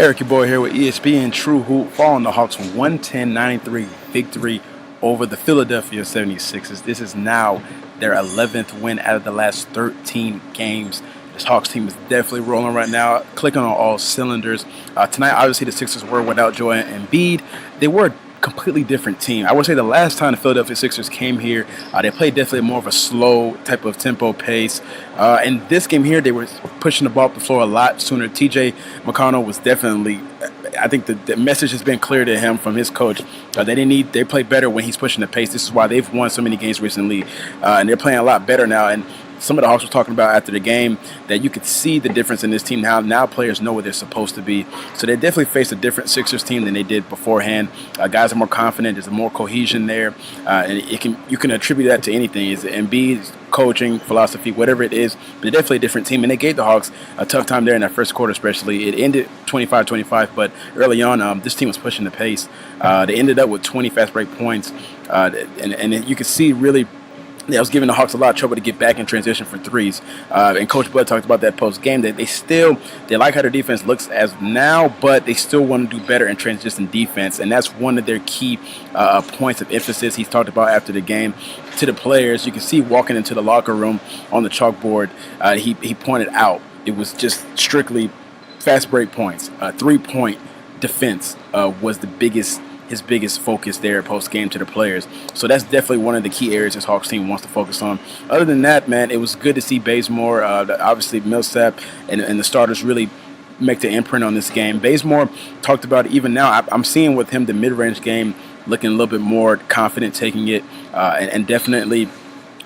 Eric, your boy here with ESPN Truehoop, following the Hawks' 110-93 victory over the Philadelphia 76ers. This is now their 11th win out of the last 13 games. This Hawks team is definitely rolling right now, clicking on all cylinders. Tonight, obviously, the Sixers were without Joel Embiid. They were a completely different team. I would say the last time the Philadelphia Sixers came here, they played definitely more of a slow type of tempo pace. And this game here, they were pushing the ball up the floor a lot sooner. TJ McConnell was definitely, I think the message has been clear to him from his coach. They play better when he's pushing the pace. This is why they've won so many games recently. And they're playing a lot better now. And some of the Hawks were talking about after the game that you could see the difference in this team now. Now players know where they're supposed to be. So they definitely faced a different Sixers team than they did beforehand. Guys are more confident. There's more cohesion there. And you can attribute that to anything. It's Embiid's coaching, philosophy, whatever it is. But they're definitely a different team. And they gave the Hawks a tough time there in that first quarter especially. It ended 25-25, but early on, this team was pushing the pace. They ended up with 20 fast break points. And you could see really it was giving the Hawks a lot of trouble to get back in transition for threes. And Coach Bud talked about that post-game, that they like how their defense looks as now, but they still want to do better in transition defense. And that's one of their key points of emphasis he's talked about after the game to the players. You can see walking into the locker room on the chalkboard, he pointed out it was just strictly fast break points. 3-point defense was his biggest focus there post-game to the players. So that's definitely one of the key areas this Hawks team wants to focus on. Other than that, man, it was good to see Bazemore, obviously Millsap, and the starters really make the imprint on this game. Bazemore talked about it even now. I'm seeing with him the mid-range game looking a little bit more confident taking it, and definitely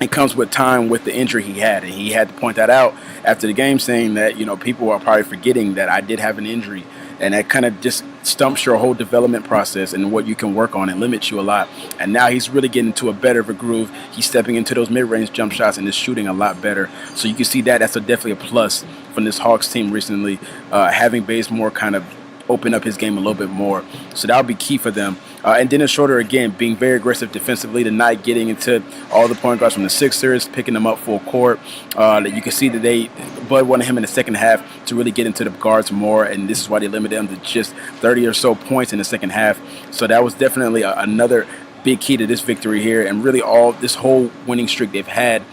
it comes with time with the injury he had. And he had to point that out after the game, saying that, people are probably forgetting that I did have an injury. And that kind of just stumps your whole development process and what you can work on and limits you a lot. And now he's really getting into a better of a groove. He's stepping into those mid-range jump shots and is shooting a lot better. So you can see that's definitely a plus from this Hawks team recently, having Bazemore kind of open up his game a little bit more. So that'll be key for them. And Dennis Schroeder, again, being very aggressive defensively tonight, getting into all the point guards from the Sixers, picking them up full court. You can see that Bud wanted him in the second half to really get into the guards more, and this is why they limited him to just 30 or so points in the second half. So that was definitely another big key to this victory here, and really this whole winning streak they've had.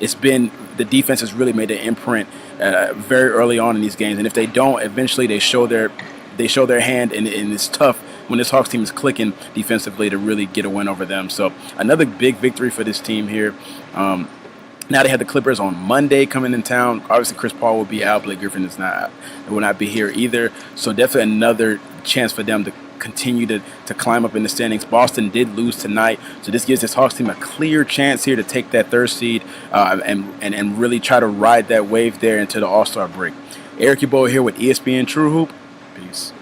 It's been the defense has really made an imprint very early on in these games, and if they don't, eventually they show their hand, and it's tough when this Hawks team is clicking defensively to really get a win over them. So another big victory for this team here. Now they have the Clippers on Monday coming in town. Obviously, Chris Paul will be out. Blake Griffin will not be here either. So definitely another chance for them to continue to climb up in the standings. Boston did lose tonight, so this gives this Hawks team a clear chance here to take that third seed and really try to ride that wave there into the All-Star break. Eric, your boy here with ESPN Truehoop. Peace.